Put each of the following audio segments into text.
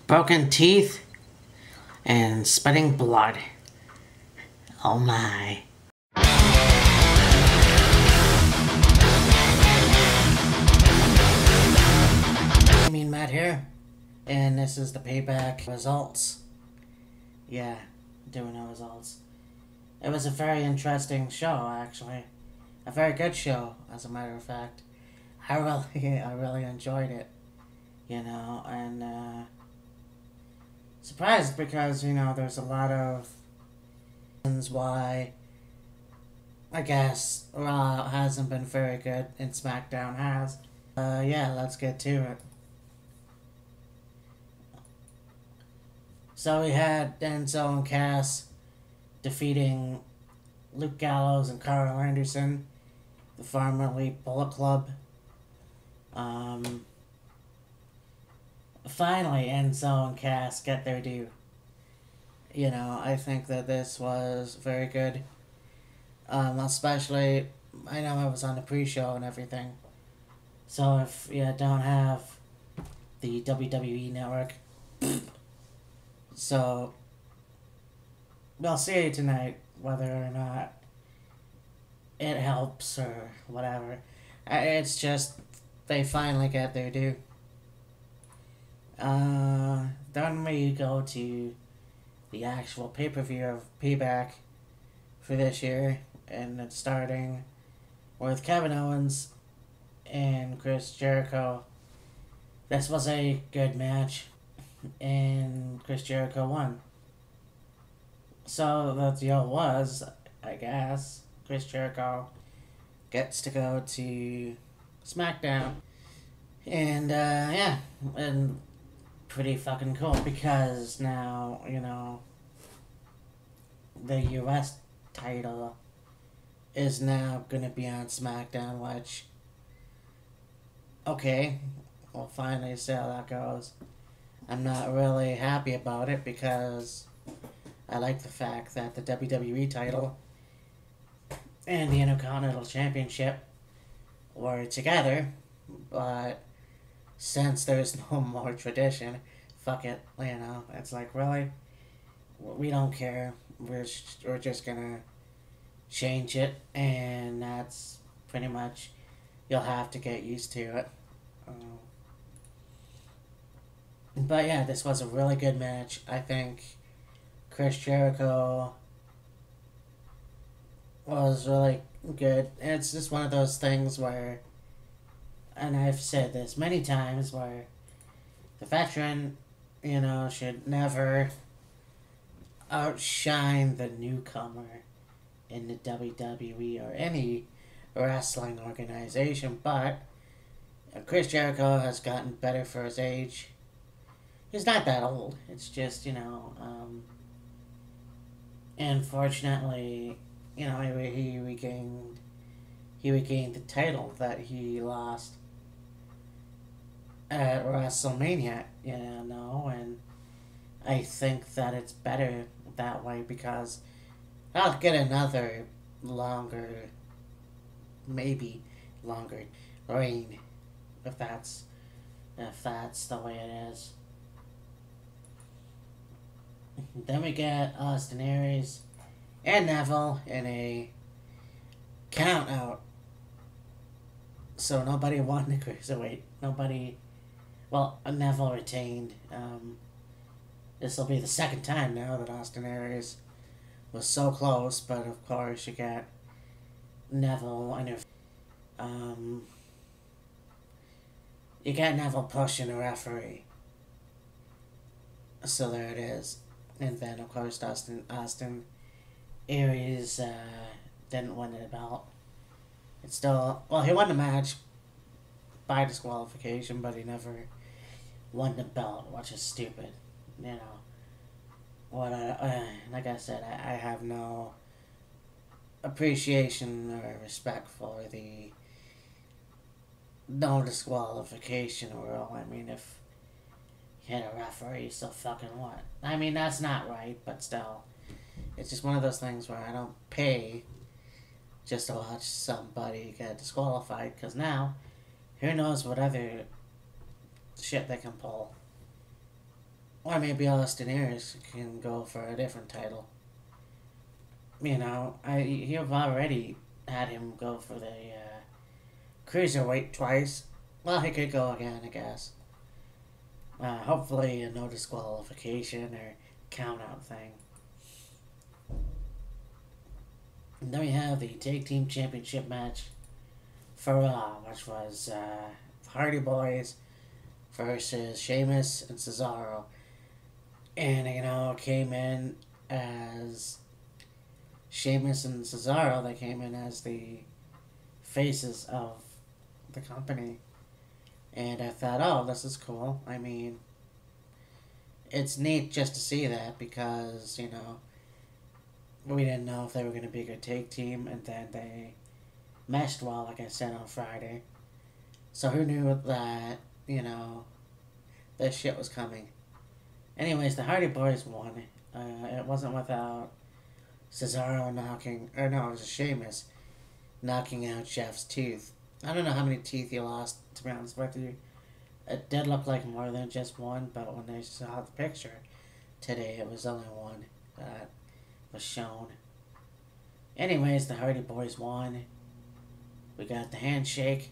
broken teeth, and spitting blood. Oh my. Matt here, and this is the Payback results. Yeah, doing the results. It was a very interesting show, actually. A very good show, as a matter of fact. I really enjoyed it, and surprised because, there's a lot of reasons why I guess Raw hasn't been very good and SmackDown has. Yeah, let's get to it. So we had Enzo and Cass defeating Luke Gallows and Carl Anderson, the formerly Bullet Club. Finally, Enzo and Cass get their due. I think that this was very good. Especially, I know I was on the pre-show and everything. So if you don't have the WWE Network, so we'll see tonight whether or not it helps or whatever. It's just they finally get their due. Then we go to the actual pay-per-view of Payback for this year, and it's starting with Kevin Owens and Chris Jericho. This was a good match, and Chris Jericho won. So the deal was, I guess, Chris Jericho gets to go to SmackDown. And, yeah, and pretty fucking cool because now, the US title is now gonna be on SmackDown, which, okay, we'll finally see how that goes. I'm not really happy about it because I like the fact that the WWE title and the Intercontinental Championship were together, but since there's no more tradition, fuck it, it's like, really? We don't care. We're just gonna change it, and that's pretty much, you'll have to get used to it. But yeah, this was a really good match. I think Chris Jericho was really good. It's just one of those things where, and I've said this many times, where the veteran, should never outshine the newcomer in the WWE or any wrestling organization. But Chris Jericho has gotten better for his age. He's not that old. It's just, unfortunately, he regained the title that he lost at WrestleMania, and I think that it's better that way because I'll get another maybe longer reign if that's the way it is. Then we get Austin Aries and Neville in a count out. So nobody won the cruiserweight. Neville retained. This will be the second time now that Austin Aries was so close, but of course you get Neville and you get Neville pushing the referee. So there it is. And then, of course, Austin Aries didn't win the belt. It's still, he won the match by disqualification, but he never won the belt, which is stupid. Like I said, I have no appreciation or respect for the no disqualification rule. If hit a referee, so fucking what? That's not right, but still. It's just one of those things where I don't pay just to watch somebody get disqualified, because now, who knows what other shit they can pull. Or maybe Austin Aries can go for a different title. You know, you've already had him go for the cruiserweight twice. Well, he could go again, I guess. Hopefully, no disqualification or count out thing. And then we have the Tag Team Championship match for Raw, which was Hardy Boys versus Sheamus and Cesaro. And, you know, came in as Sheamus and Cesaro. They came in as the faces of the company. And I thought, oh, this is cool. I mean, it's neat just to see that because, you know, we didn't know if they were going to be a good tag team, and then they meshed well, like I said, on Friday. So who knew that, you know, this shit was coming. Anyways, the Hardy Boys won. It wasn't without Cesaro knocking, or no, it was Sheamus knocking out Jeff's teeth. I don't know how many teeth he lost, to be honest with you. It did look like more than just one, but when I saw the picture today, it was only one that was shown. Anyways, the Hardy Boys won. We got the handshake.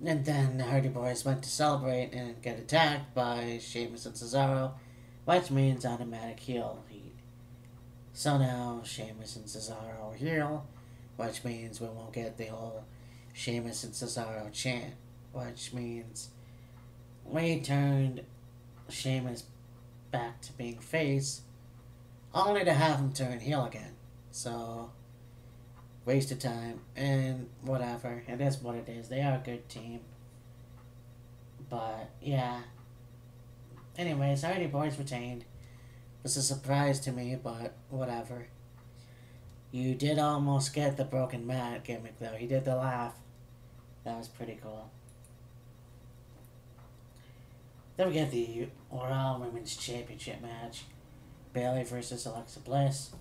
And then the Hardy Boys went to celebrate and get attacked by Sheamus and Cesaro, which means automatic heel heat. So now Sheamus and Cesaro are heel, which means we won't get the whole Sheamus and Cesaro chant, which means we turned Sheamus back to being face, only to have him turn heel again. So, waste of time, and whatever. It is what it is. They are a good team. But, yeah. Anyways, Hardy Boys retained. It was a surprise to me, but whatever. You did almost get the broken mat gimmick, though. He did the laugh. That was pretty cool. Then we get the Raw Women's Championship match. Bayley versus Alexa Bliss.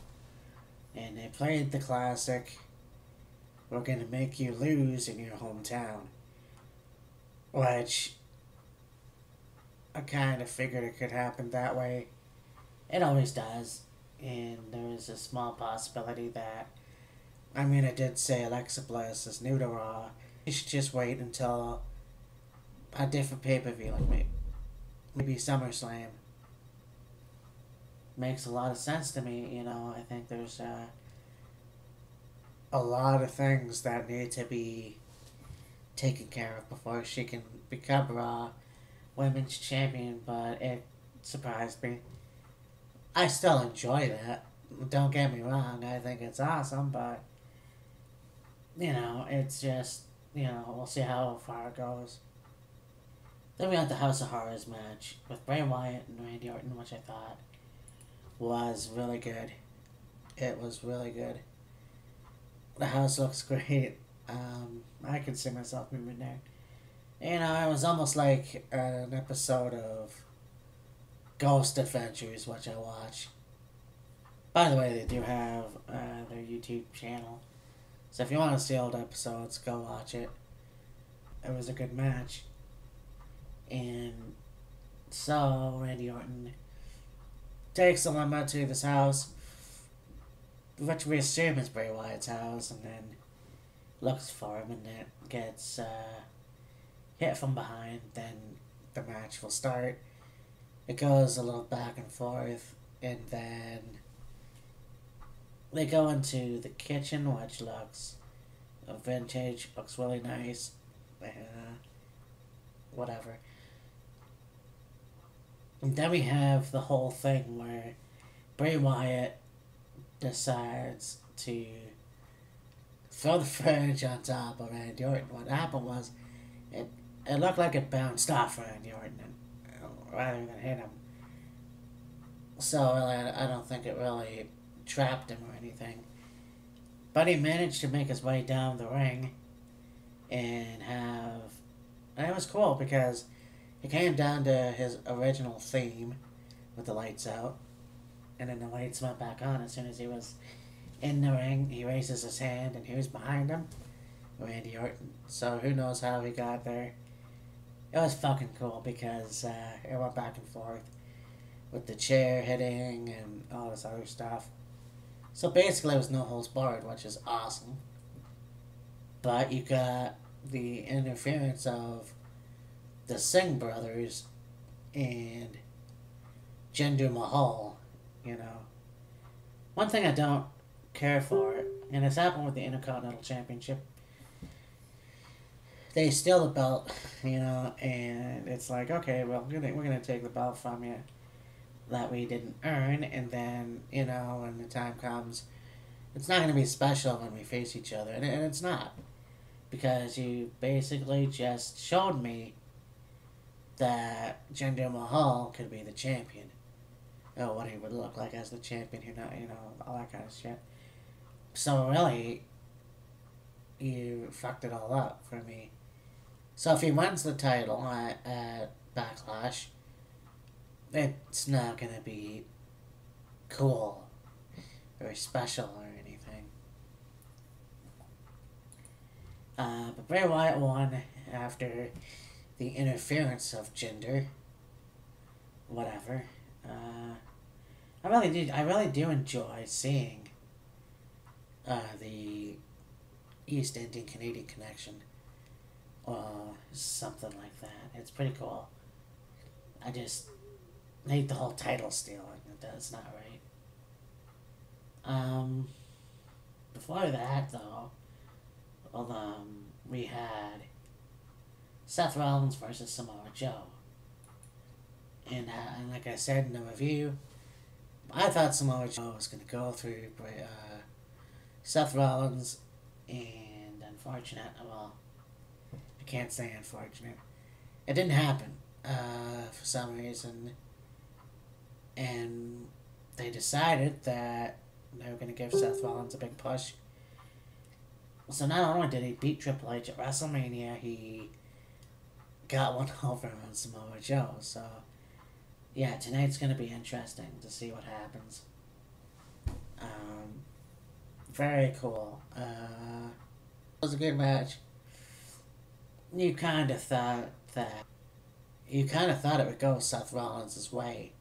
And they played the classic, we're going to make you lose in your hometown. Which, I kind of figured it could happen that way. It always does. And there is a small possibility that, I mean, I did say Alexa Bliss is new to Raw. You should just wait until a different pay-per-view, like maybe SummerSlam. Makes a lot of sense to me, you know. I think there's a lot of things that need to be taken care of before she can become Raw Women's Champion, but it surprised me. I still enjoy that. Don't get me wrong, I think it's awesome, but, you know, it's just, you know, we'll see how far it goes. Then we got the House of Horrors match with Bray Wyatt and Randy Orton, which I thought was really good. It was really good. The house looks great. I could see myself moving there. You know, it was almost like an episode of Ghost Adventures, which I watch. By the way, they do have their YouTube channel. So if you want to see old episodes, go watch it. It was a good match. And so, Randy Orton takes the limo to this house, which we assume is Bray Wyatt's house, and then looks for him, and it gets hit from behind. Then the match will start. It goes a little back and forth, and then they go into the kitchen, which looks vintage, looks really nice. Whatever. And then we have the whole thing where Bray Wyatt decides to throw the fridge on top of Randy Orton. What happened was, it looked like it bounced off Randy Orton rather than hit him. So I don't think it really trapped him or anything. But he managed to make his way down the ring and it was cool because he came down to his original theme with the lights out, and then the lights went back on as soon as he was in the ring. He raises his hand, and who's behind him? Randy Orton. So who knows how he got there. it was fucking cool because it went back and forth with the chair hitting and all this other stuff. So basically, it was no holds barred, which is awesome. But you got the interference of the Singh brothers and Jinder Mahal. You know, one thing I don't care for, and it's happened with the Intercontinental Championship. They steal the belt, you know, and it's like, okay, well, we're gonna take the belt from you that we didn't earn, and then, you know, when the time comes, it's not gonna be special when we face each other, and it's not, because you basically just showed me that Jinder Mahal could be the champion, or what he would look like as the champion, you know, all that kind of shit. So really, you fucked it all up for me. So if he wins the title at Backlash, it's not gonna be cool or special or anything. But Bray Wyatt won after the interference of Jinder. Whatever. I really do enjoy seeing the East Indian Canadian connection, or something like that. It's pretty cool. I just hate the whole title stealing. That's not right. Before that, though, well, we had Seth Rollins versus Samoa Joe. And like I said in the review, I thought Samoa Joe was going to go through Seth Rollins, and well, I can't say unfortunate. It didn't happen for some reason, and they decided that they were going to give Seth Rollins a big push. So not only did he beat Triple H at WrestleMania, he got one over on Samoa Joe. So yeah, tonight's going to be interesting to see what happens. Very cool. It was a good match. You kind of thought it would go Seth Rollins' way.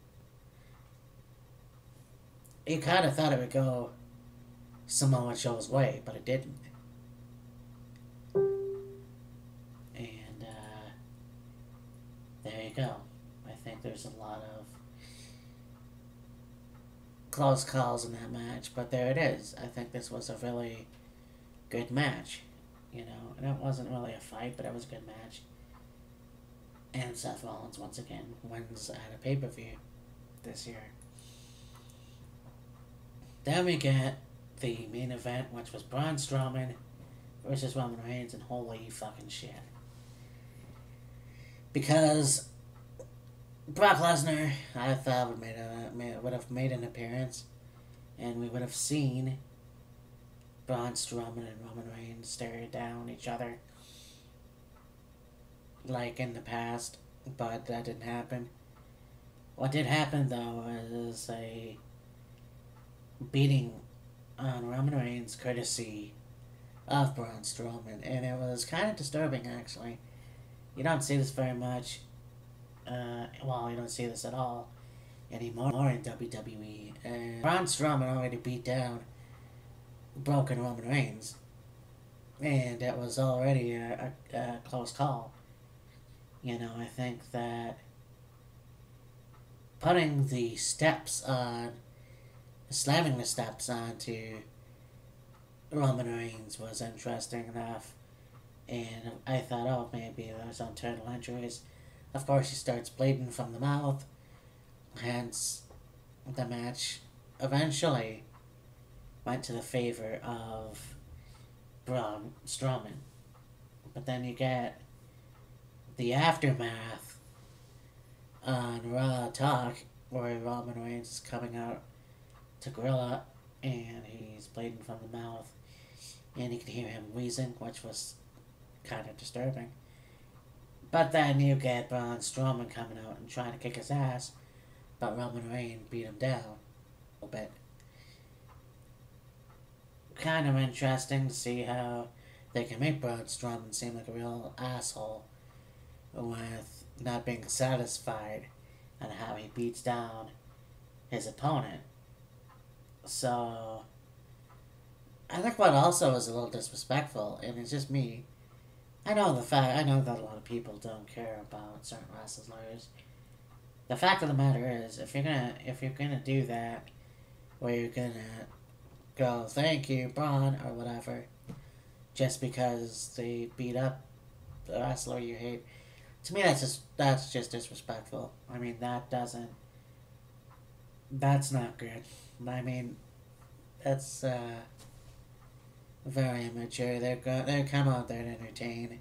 You kind of thought it would go Samoa Joe's way, but it didn't. And there you go. I think there's a lot of close calls in that match, but there it is. I think this was a really good match. You know, and it wasn't really a fight, but it was a good match. And Seth Rollins, once again, wins at a pay-per-view this year. Then we get the main event, which was Braun Strowman versus Roman Reigns, and holy fucking shit. Because Brock Lesnar, I thought, would have made an appearance, and we would have seen Braun Strowman and Roman Reigns stare down each other like in the past, but that didn't happen. What did happen, though, is a beating on Roman Reigns courtesy of Braun Strowman, and it was kind of disturbing, actually. You don't see this very much. You don't see this at all anymore in WWE. And Braun Strowman already beat down broken Roman Reigns, and it was already a close call. You know, I think that putting the steps on, slamming the steps onto Roman Reigns was interesting enough, and I thought, oh, maybe there's internal injuries. Of course, he starts bleeding from the mouth, hence the match eventually went to the favor of Braun Strowman. But then you get the aftermath on Raw Talk, where Roman Reigns is coming out to Gorilla, and he's bleeding from the mouth, and you can hear him wheezing, which was kind of disturbing. But then you get Braun Strowman coming out and trying to kick his ass, but Roman Reigns beat him down a little bit. Kind of interesting to see how they can make Braun Strowman seem like a real asshole with not being satisfied on how he beats down his opponent. So I think what also is a little disrespectful, and it's just me. I know that a lot of people don't care about certain wrestlers. The fact of the matter is, if you're gonna do that, where you're gonna go thank you Braun or whatever, just because they beat up the wrestler you hate, to me that's just disrespectful. I mean that's not good. I mean that's very immature. They're come out there to entertain.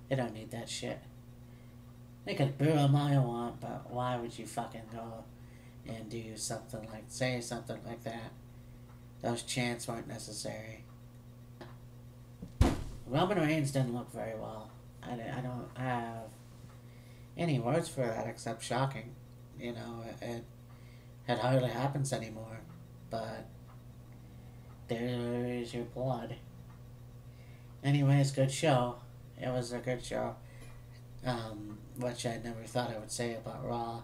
They don't need that shit. They could boo them all you want, but why would you fucking go and do something like say something like that? Those chants weren't necessary. Roman Reigns didn't look very well. I don't have any words for that except shocking. You know, it hardly happens anymore. But there's your blood. Anyways, good show. It was a good show. Which I never thought I would say about Raw.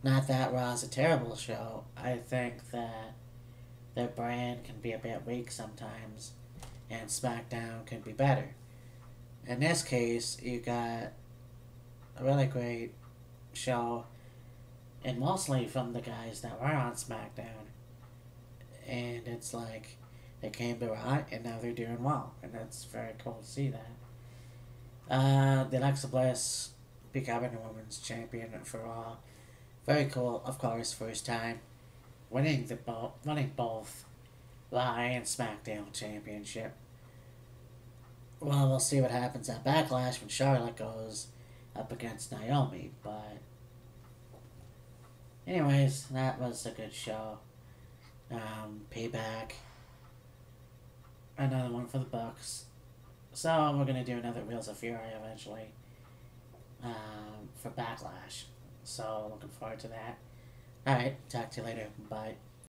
Not that Raw's a terrible show. I think that their brand can be a bit weak sometimes, and SmackDown can be better. In this case, you got a really great show, and mostly from the guys that were on SmackDown. And it's like they came to Raw, and now they're doing well, and that's very cool to see that. The Alexa Bliss becoming a women's champion for Raw, very cool. Of course, first time winning both Raw and SmackDown championship. Well, we'll see what happens at Backlash when Charlotte goes up against Naomi. But anyways, that was a good show. Payback, another one for the Bucks. So we're gonna do another Wheels of Fury eventually, for Backlash. So looking forward to that. All right, talk to you later. Bye.